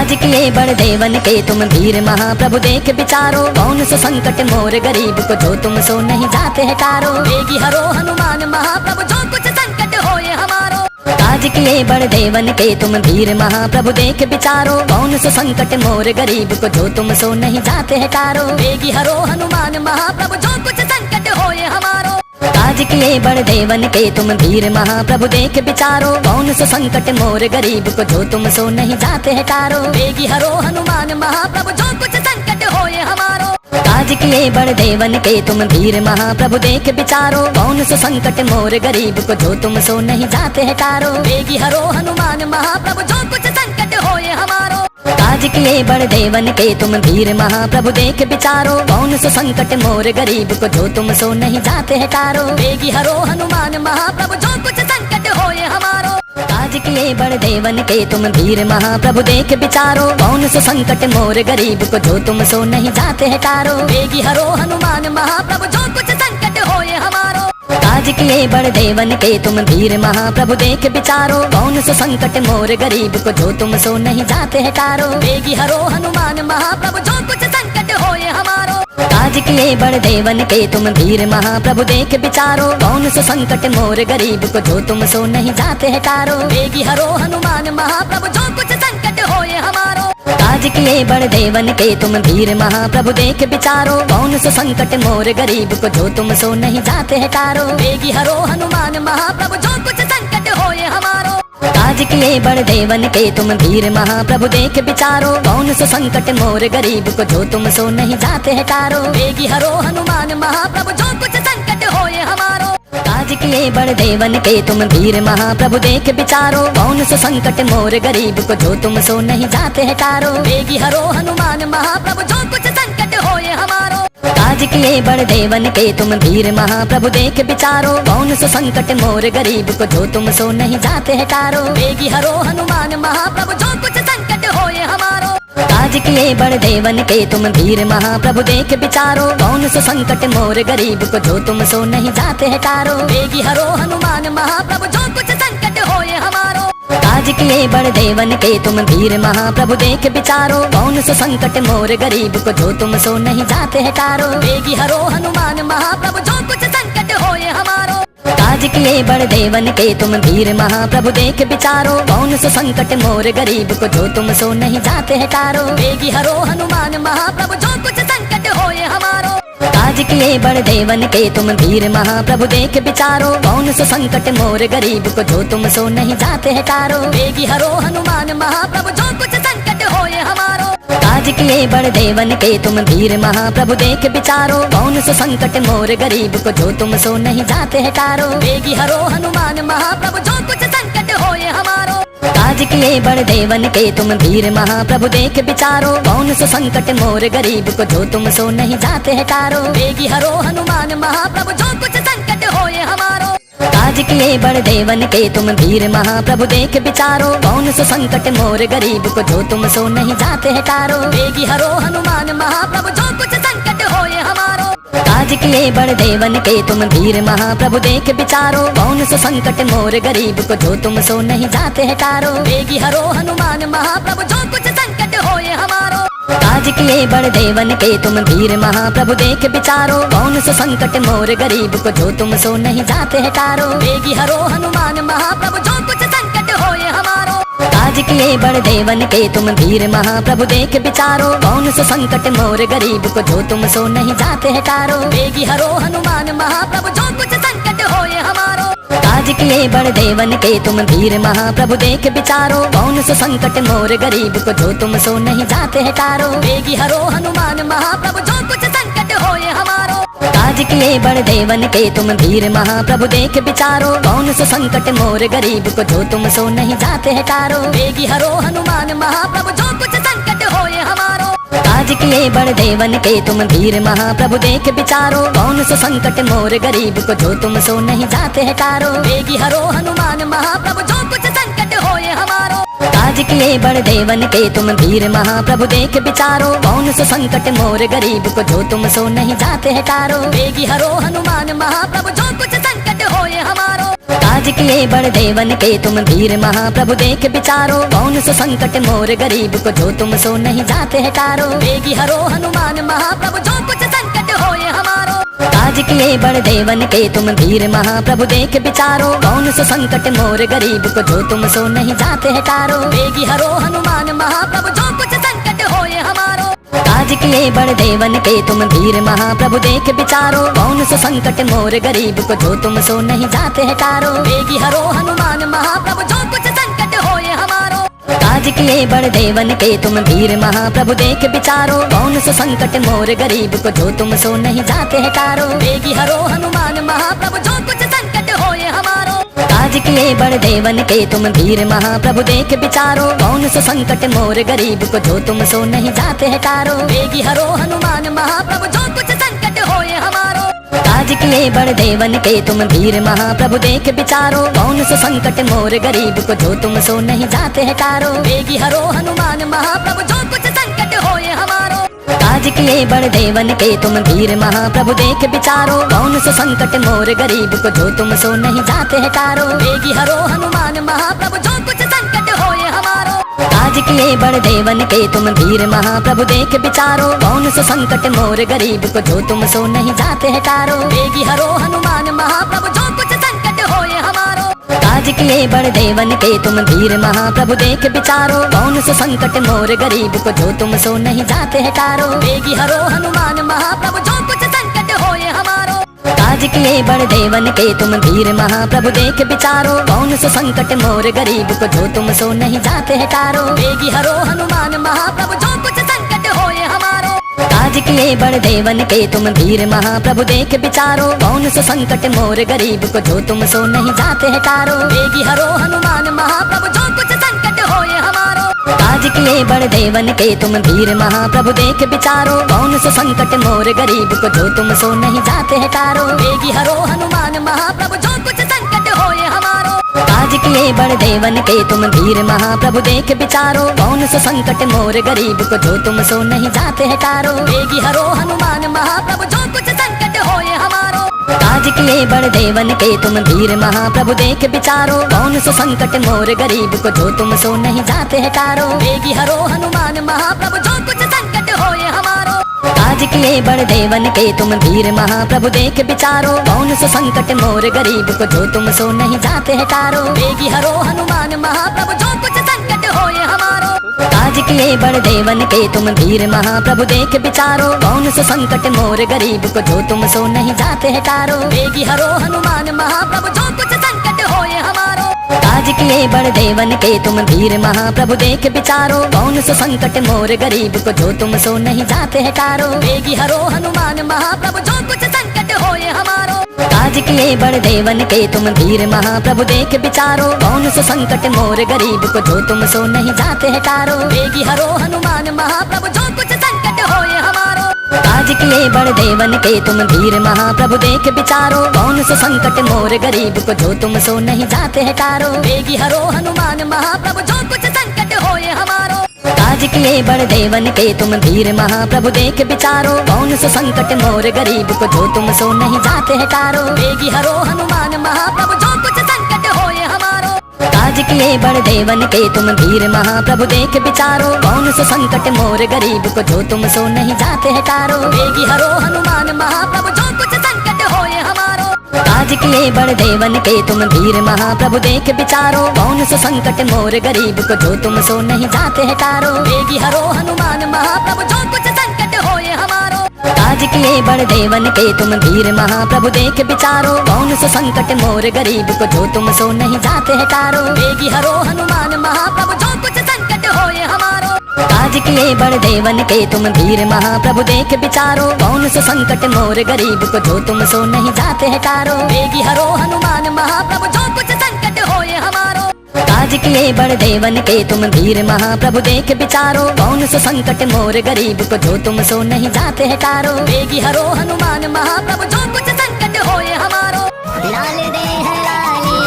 काज किए बड़ देवन के तुम धीर महाप्रभु देख विचारो। कौन सो संकट मोर गरीब को जो तुम सो नहीं जाते है टारो। वेगी हरो हनुमान महाप्रभु जो कुछ संकट होए हमारो। काज किए बड़ देवन के तुम धीर महाप्रभु देख विचारो। कौन सो संकट मोर गरीब को जो तुम सो नहीं जाते है टारो। वेगी हरो हनुमान महाप्रभु जो कुछ संकट होए हमारो। काज किए बड़ देवन के तुम धीर महाप्रभु देख विचारो। कौन सो संकट मोर गरीब को जो तुम सो नहीं जाते है टारो। वेगी हरो हनुमान महाप्रभु जो कुछ संकट होए हमारो। काज किए बड़ देवन के तुम धीर महाप्रभु देख विचारो। कौन सो संकट मोर गरीब को जो तुम सो नहीं जाते है टारो। वेगी हरो हनुमान महाप्रभु जो कुछ संकट होए हमारो। काज किए बड़ देवन के तुम धीर महाप्रभु देख विचारो। कौन सो संकट मोर गरीब को जो तुम सो नहीं जाते है टारो। वेगी हरो हनुमान महाप्रभु जो कुछ संकट होए हमारो। काज किए बड़ देवन के तुम धीर महाप्रभु देख विचारो। कौन सो संकट मोर गरीब को जो तुम सो नहीं जाते है टारो। वेगी हरो हनुमान महाप्रभु जो कुछ संकट होए हमारो। काज किए बड़ देवन के तुम धीर महाप्रभु देख विचारो। कौन सो संकट मोर गरीब को जो तुम सो नहीं जाते है टारो। वेगी हरो हनुमान महाप्रभु जो कुछ संकट होए हमारो। काज किए बड़ देवन के तुम धीर महाप्रभु देख विचारो। कौन सो संकट मोर गरीब को जो तुम सो नहीं जाते है टारो। वेगी हरो हनुमान महाप्रभु जो कुछ संकट होए हमारो। काज किए बड़ देवन के तुम धीर महाप्रभु देख विचारो। कौन सो संकट मोर गरीब को जो तुम सो नहीं जाते है टारो। वेगी हरो हनुमान महाप्रभु जो कुछ संकट होए हमारो। काज किए बड़ देवन के तुम धीर महाप्रभु देख विचारो। कौन सो संकट मोर गरीब को जो तुम सो नहीं जाते है टारो। वेगी हरो हनुमान महाप्रभु जो कुछ संकट होए हमारो। काज किए बड़ देवन के तुम धीर महाप्रभु देख विचारो। कौन सो संकट मोर गरीब को जो तुम सो नहीं जाते है टारो। वेगी हरो हनुमान महाप्रभु जो कुछ संकट होए हमारो। काज किए बड़ देवन के तुम धीर महाप्रभु देख विचारो। कौन सो संकट मोर गरीब को जो तुम सो नहीं जाते है टारो। वेगी हरो हनुमान महाप्रभु जो कुछ संकट होए हमारो। काज किए बड़ देवन के तुम धीर महाप्रभु देख विचारो। कौन सो संकट मोर गरीब को जो तुम सो नहीं जाते है टारो। वेगी हरो हनुमान महाप्रभु जो कुछ संकट होए हमारो। काज किए बड़ देवन के तुम धीर महाप्रभु देख विचारो। कौन सो संकट मोर गरीब को जो तुम सो नहीं जाते है टारो। वेगी हरो हनुमान महाप्रभु जो कुछ संकट होए हमारो। काज किए बड़ देवन के तुम धीर महाप्रभु देख विचारो। कौन सो संकट मोर गरीब को जो तुम सो नहीं जाते है टारो। वेगी हरो हनुमान महाप्रभु जो कुछ संकट होए हमारो। काज किए बड़ देवन के तुम धीर महाप्रभु देख विचारो। कौन सो संकट मोर गरीब को जो तुम सो नहीं जाते है टारो। वेगी हरो हनुमान महाप्रभु जो कुछ संकट होए हमारो। काज किए बड़ देवन के तुम धीर महाप्रभु देख विचारो। कौन सो संकट मोर गरीब को जो तुम सो नहीं जाते है टारो। वेगी हरो हनुमान महाप्रभु जो कुछ संकट होए हमारो। काज किए बड़ देवन के तुम धीर महाप्रभु देख विचारो। कौन सो संकट मोर गरीब को जो तुम सो नहीं जाते है टारो। वेगी हरो हनुमान महाप्रभु जो कुछ संकट होए हमारो। काज किए बड़ देवन के तुम धीर महाप्रभु देख विचारो। कौन सो संकट मोर गरीब को जो तुम सो नहीं जाते है टारो। वेगी हरो हनुमान महाप्रभु जो कुछ संकट होए हमारो। काज किए बड़ देवन के तुम धीर महाप्रभु देख विचारो। कौन सो संकट मोर गरीब को जो तुम सो नहीं जाते है टारो। वेगी हरो हनुमान महाप्रभु जो कुछ संकट होए हमारो। काज किए बड़ देवन के तुम धीर महाप्रभु देख विचारो। कौन सो संकट मोर गरीब को जो तुम सो नहीं जाते है टारो। वेगी हरो हनुमान महाप्रभु जो कुछ संकट होए हमारो। काज किए बड़ देवन के तुम धीर महाप्रभु देख विचारो। कौन सो संकट मोर गरीब को जो तुम सो नहीं जाते है टारो। वेगी हरो हनुमान महाप्रभु जो कुछ संकट होए हमारो। काज किए बड़ देवन के तुम धीर महाप्रभु देख विचारो। कौन सो संकट मोर गरीब को जो तुम सो नहीं जाते है टारो। वेगी हरो हनुमान महाप्रभु जो कुछ संकट होए हमारो। काज किए बड़ देवन के तुम धीर महाप्रभु देख विचारो। कौन सो संकट मोर गरीब को जो तुम सो नहीं जाते है टारो। वेगी हरो हनुमान महाप्रभु जो कुछ संकट होए हमारो। काज किए बड़ देवन के तुम धीर महाप्रभु देख विचारो। कौन सो संकट मोर गरीब को जो तुम सो नहीं जाते है टारो। वेगी हरो हनुमान महाप्रभु जो कुछ संकट होए हमारो। काज किए बड़ देवन के तुम धीर महाप्रभु देख विचारो। कौन सो संकट मोर गरीब को जो तुम सो नहीं जाते है टारो। वेगी हरो हनुमान महाप्रभु जो कुछ संकट होए हमारो। काज किए बड़ देवन के तुम वीर महाप्रभु देख विचारो, कौन सो संकट मोर गरीब को जो तुम सो नहीं जाते है टारो। वेगी हरो हनुमान महाप्रभु जो कुछ संकट होए हमारो। काज किए बड़ देवन के तुम वीर महाप्रभु देख विचारो, कौन सो संकट मोर गरीब को जो तुम सो नहीं जाते है टारो। वेगी हरो हनुमान महाप्रभु जो कुछ संकट होए हमारो। काज किए बड़ देवन के तुम वीर महाप्रभु देख विचारो, कौन सो संकट मोर गरीब को जो तुम सो नहीं जाते है टारो। वेगी हरो हनुमान महाप्रभु जो कुछ संकट होए हमारो। काज किए बड़ देवन के तुम वीर महाप्रभु देख विचारो, कौन सो संकट मोर गरीब को जो तुम सो नहीं जाते है टारो। वेगी हरो हनुमान महाप्रभु जो कुछ संकट होए हमारो। काज किए बड़ देवन के तुम वीर महाप्रभु देख विचारो, कौन सो संकट मोर गरीब को जो तुम सो नहीं जाते है टारो। वेगी हरो हनुमान महाप्रभु जो कुछ संकट होए हमारो। काज किए बड़ देवन के तुम वीर महाप्रभु देख विचारो, कौन सो संकट मोर गरीब को जो तुम सो नहीं जाते है टारो। वेगी हरो हनुमान महाप्रभु जो कुछ संकट होए हमारो। काज किए बड़ देवन के तुम वीर महाप्रभु देख विचारो, कौन सो संकट मोर गरीब को जो तुम सो नहीं जाते है टारो। वेगी हरो हनुमान महाप्रभु जो कुछ संकट होए हमारो। काज किए बड़ देवन के तुम वीर महाप्रभु देख विचारो, कौन सो संकट मोर गरीब को जो तुम सो नहीं जाते है टारो। वेगी हरो हनुमान महाप्रभु जो कुछ संकट होए हमारो। काज किए बड़ देवन के तुम वीर महाप्रभु देख विचारो, कौन सो संकट मोर गरीब को जो तुम सो नहीं जाते है टारो। वेगी हरो हनुमान महाप्रभु जो कुछ संकट होए हमारो। काज किए बड़ देवन के तुम वीर महाप्रभु देख विचारो, कौन सो संकट मोर गरीब को जो तुम सो नहीं जाते है टारो। वेगी हरो हनुमान महाप्रभु जो कुछ संकट होए हमारो। काज किए बड़ देवन के तुम वीर महाप्रभु देख विचारो, कौन सो संकट मोर गरीब को जो तुम सो नहीं जाते है टारो। वेगी हरो हनुमान महाप्रभु जो कुछ संकट होए हमारो। काज किए बड़ देवन के तुम वीर महाप्रभु देख विचारो, कौन सो संकट मोर गरीब को जो तुम सो नहीं जाते है टारो। वेगी हरो हनुमान महाप्रभु जो कुछ संकट होए हमारो। काज किए बड़ देवन के तुम वीर महाप्रभु देख विचारो, कौन सो संकट मोर गरीब को जो तुम सो नहीं जाते है टारो। वेगी हरो हनुमान महाप्रभु जो कुछ संकट होए हमारो। काज किए बड़ देवन के तुम वीर महाप्रभु देख विचारो, कौन सो संकट मोर गरीब को जो तुम सो नहीं जाते है टारो। वेगी हरो हनुमान महाप्रभु जो कुछ संकट होए हमारो। काज किए बड़ देवन के तुम वीर महाप्रभु देख विचारो, कौन सो संकट मोर गरीब को जो तुम सो नहीं जाते है टारो। वेगी हरो हनुमान महाप्रभु जो कुछ संकट होए हमारो। काज किए बड़ देवन के तुम वीर महाप्रभु देख विचारो, कौन सो संकट मोर गरीब को जो तुम सो नहीं जाते है टारो। वेगी हरो हनुमान महाप्रभु जो कुछ संकट होए हमारो। काज किए बड़ देवन के तुम वीर महाप्रभु देख विचारो, कौन सो संकट मोर गरीब को जो तुम सो नहीं जाते है टारो। वेगी हरो हनुमान महाप्रभु जो कुछ संकट होए हमारो। काज किए बड़ देवन के तुम वीर महाप्रभु देख विचारो, कौन सो संकट मोर गरीब को जो तुम सो नहीं जाते है टारो। वेगी हरो हनुमान महाप्रभु जो कुछ संकट होए हमारो। काज किए बड़ देवन के तुम वीर महाप्रभु देख विचारो, कौन सो संकट मोर गरीब को जो तुम सो नहीं जाते है टारो। वेगी हरो हनुमान महाप्रभु जो कुछ संकट होए हमारो। काज किए बड़ देवन के तुम वीर महाप्रभु देख विचारो, कौन सो संकट मोर गरीब को जो तुम सो नहीं जाते है टारो। वेगी हरो हनुमान महाप्रभु जो कुछ संकट होए हमारो। काज किए बड़ देवन के तुम वीर महाप्रभु देख विचारो, कौन सो संकट मोर गरीब को जो तुम सो नहीं जाते है टारो। वेगी हरो हनुमान महाप्रभु जो कुछ संकट होए हमारो। काज किए बड़ देवन के तुम वीर महाप्रभु देख विचारो, कौन सो संकट मोर गरीब को जो तुम सो नहीं जाते है टारो। वेगी हरो हनुमान महाप्रभु जो कुछ संकट होए हमारो। काज किए बड़ देवन के तुम वीर महाप्रभु देख विचारो, कौन सो संकट मोर गरीब को जो तुम सो नहीं जाते है टारो। वेगी हरो हनुमान महाप्रभु जो कुछ संकट होए हमारो। काज किए बड़ देवन के तुम वीर महाप्रभु देख विचारो, कौन सो संकट मोर गरीब को जो तुम सो नहीं जाते है टारो। वेगी हरो हनुमान महाप्रभु जो कुछ संकट होए हमारो। काज किए बड़ देवन के तुम वीर महाप्रभु देख विचारो, कौन सो संकट मोर गरीब को जो तुम सो नहीं जाते है टारो। वेगी हरो हनुमान महाप्रभु जो कुछ संकट होए हमारो। लाल दे है लाली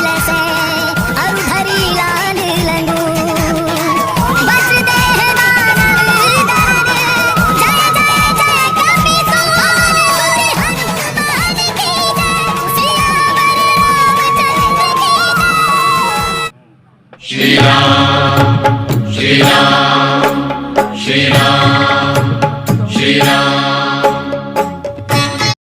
लसे अब धरी लाल लंगू बस दे है दानव दाने जय जय जय कपि कुमार बोले हनुमान की जय सियावर रामचंद्र राम